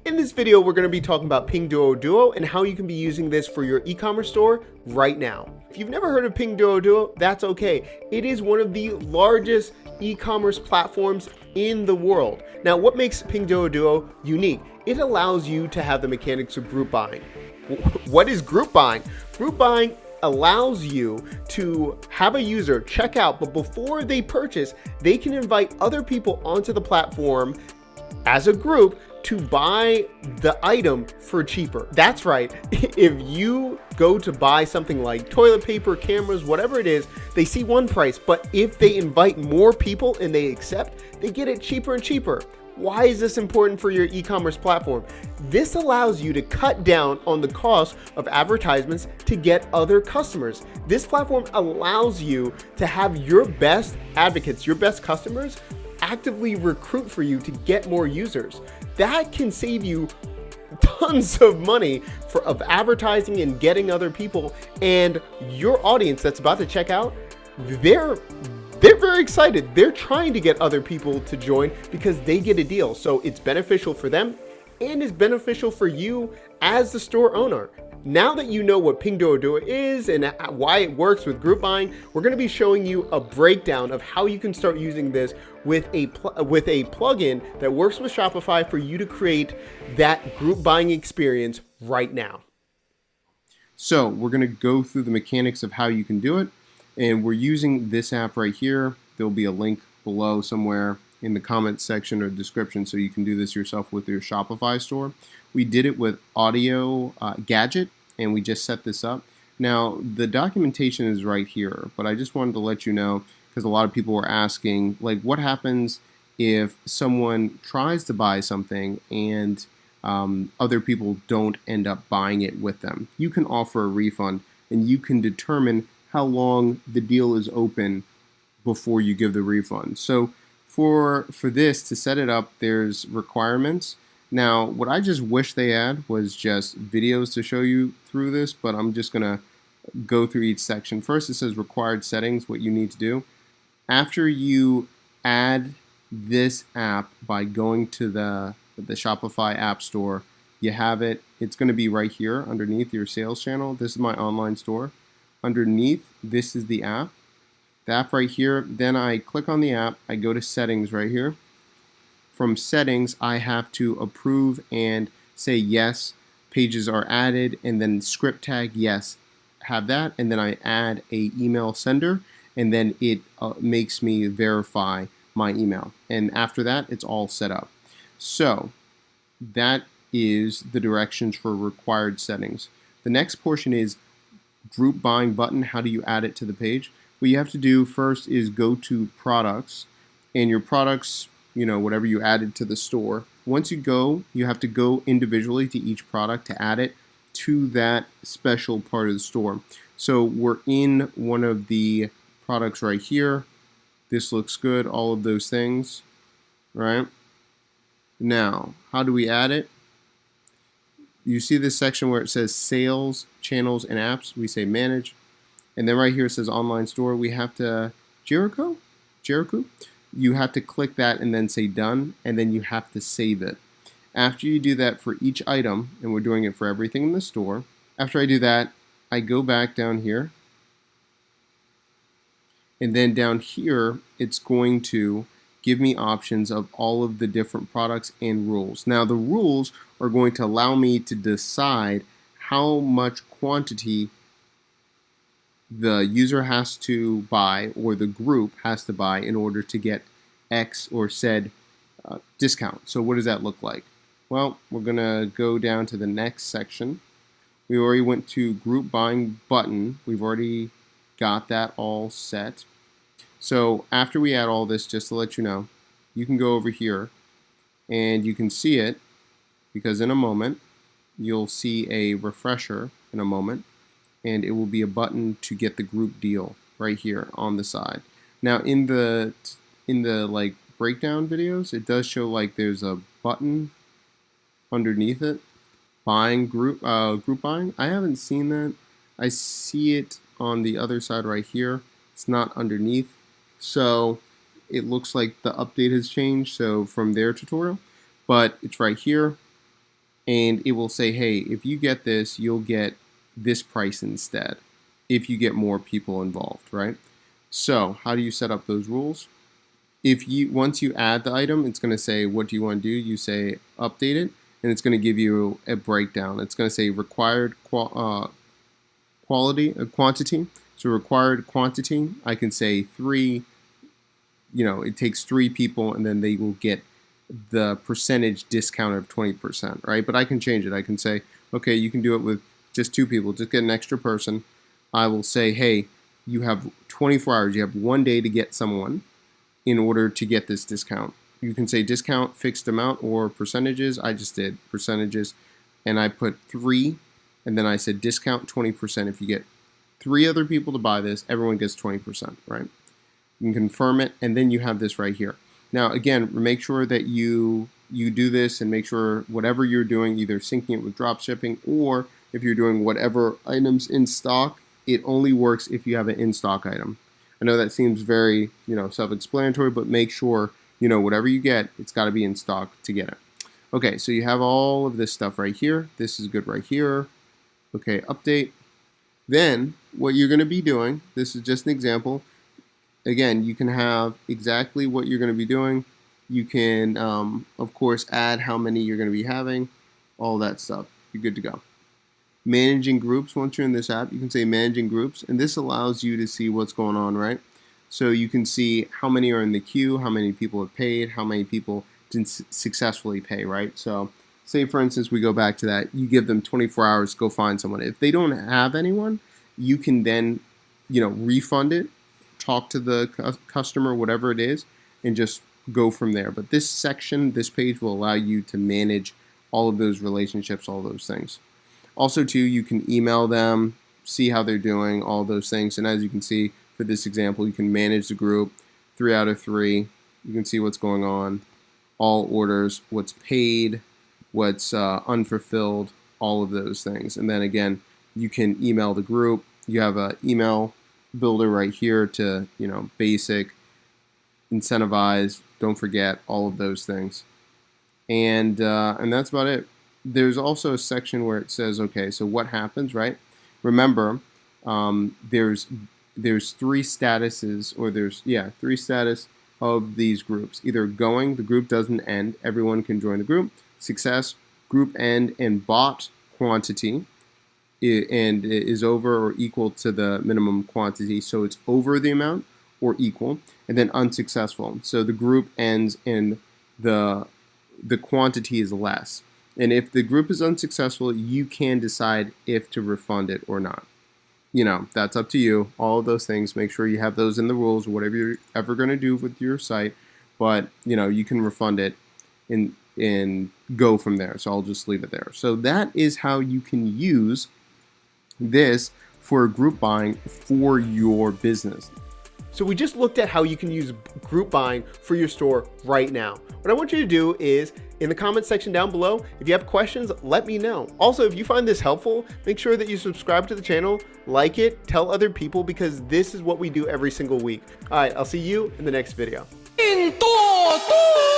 In this video, we're going to be talking about Pinduoduo and how you can be using this for your e-commerce store right now. If you've never heard of Pinduoduo, that's okay. It is one of the largest e-commerce platforms in the world. Now, what makes Pinduoduo unique? It allows you to have the mechanics of group buying. What is group buying? Group buying allows you to have a user check out, but before they purchase, they can invite other people onto the platform as a group to buy the item for cheaper. That's right. If you go to buy something like toilet paper, cameras, whatever it is, they see one price, but if they invite more people and they accept, they get it cheaper and cheaper. Why is this important for your e-commerce platform? This allows you to cut down on the cost of advertisements to get other customers. This platform allows you to have your best advocates, your best customers, actively recruit for you to get more users. That can save you tons of money of advertising and getting other people, and your audience that's about to check out, they're very excited. They're trying to get other people to join because they get a deal. So it's beneficial for them and is beneficial for you as the store owner. Now that you know what Pinduoduo is and why it works with group buying, we're going to be showing you a breakdown of how you can start using this with a plugin that works with Shopify for you to create that group buying experience right now. So we're going to go through the mechanics of how you can do it. And we're using this app right here. There'll be a link below somewhere in the comments section or description so you can do this yourself with your Shopify store. We did it with Audio Gadget, and we just set this up. Now, the documentation is right here, but I just wanted to let you know, because a lot of people were asking, like, what happens if someone tries to buy something and other people don't end up buying it with them? You can offer a refund, and you can determine how long the deal is open before you give the refund. So for this, to set it up, there's requirements. Now, what I just wish they had was just videos to show you through this, but I'm just gonna go through each section. First, it says required settings, what you need to do. After you add this app by going to the Shopify App Store, you have it. It's gonna be right here underneath your sales channel. This is my online store. Underneath, this is the app right here. Then I click on the app, I go to settings right here. From settings, I have to approve and say yes, pages are added, and then script tag yes, have that, and then I add a email sender, and then it makes me verify my email. And after that, it's all set up. So that is the directions for required settings. The next portion is group buying button. How do you add it to the page? What you have to do first is go to products, and your products, whatever you added to the store. Once you go, you have to go individually to each product to add it to that special part of the store. So we're in one of the products right here. This looks good, all of those things, right? Now, how do we add it? You see this section where it says sales, channels, and apps. We say manage. And then right here it says online store. We have to, Jericho? You have to click that and then say done, and then you have to save it. After you do that for each item, and we're doing it for everything in the store, after I do that, I go back down here, and then down here, it's going to give me options of all of the different products and rules. Now, the rules are going to allow me to decide how much quantity the user has to buy or the group has to buy in order to get X or said discount. So what does that look like? Well, we're going to go down to the next section. We already went to group buying button. We've already got that all set. So after we add all this, just to let you know, you can go over here and you can see it, because in a moment you'll see a refresher in a moment, and it will be a button to get the group deal right here on the side. Now in the like breakdown videos, it does show like there's a button underneath it, buying group buying. I haven't seen that. I see it on the other side right here. It's not underneath. So it looks like the update has changed, so from their tutorial, but it's right here. and it will say, hey, if you get this, you'll get this price instead if you get more people involved, right? So how do you set up those rules? Once you add the item, it's going to say, what do you want to do? You say update it, and it's going to give you a breakdown. It's going to say required quantity. So required quantity, I can say 3, it takes 3 people, and then they will get the percentage discount of 20%, right? But I can change it. I can say, okay, you can do it with just 2 people, just get an extra person. I will say, hey, you have 24 hours, you have 1 day to get someone in order to get this discount. You can say discount, fixed amount, or percentages. I just did percentages, and I put 3, and then I said discount 20%. If you get 3 other people to buy this, everyone gets 20%, right? You can confirm it, and then you have this right here. Now, again, make sure that you do this, and make sure whatever you're doing, either syncing it with drop shipping, or if you're doing whatever items in stock, it only works if you have an in-stock item. I know that seems very, self-explanatory, but make sure, whatever you get, it's got to be in stock to get it. Okay, so you have all of this stuff right here. This is good right here. Okay, update. Then what you're going to be doing, this is just an example. Again, you can have exactly what you're going to be doing. You can, of course, add how many you're going to be having, all that stuff. You're good to go. Managing groups, once you're in this app, you can say managing groups, and this allows you to see what's going on, right? So you can see how many are in the queue, how many people have paid, how many people didn't successfully pay, right? So say, for instance, we go back to that, you give them 24 hours to go find someone. If they don't have anyone, you can then, refund it, talk to the customer, whatever it is, and just go from there. But this section, this page will allow you to manage all of those relationships, all those things. Also, too, you can email them, see how they're doing, all those things. And as you can see, for this example, you can manage the group, 3 out of 3. You can see what's going on, all orders, what's paid, what's unfulfilled, all of those things. And then again, you can email the group. You have an email builder right here to, basic, incentivize, don't forget, all of those things. And that's about it. There's also a section where it says, okay, so what happens, right? Remember, there's 3 statuses, or 3 status of these groups. Either going, the group doesn't end, everyone can join the group. Success, group end, and bought quantity, and it is over or equal to the minimum quantity, so it's over the amount or equal. And then unsuccessful, so the group ends and the quantity is less. And if the group is unsuccessful, you can decide if to refund it or not. That's up to you. All of those things, make sure you have those in the rules, whatever you're ever going to do with your site. But, you can refund it and go from there. So I'll just leave it there. So that is how you can use this for group buying for your business. So we just looked at how you can use group buying for your store right now. What I want you to do is, in the comment section down below, if you have questions, let me know. Also, if you find this helpful, make sure that you subscribe to the channel, like it, tell other people, because this is what we do every single week. All right, I'll see you in the next video. Pinduoduo!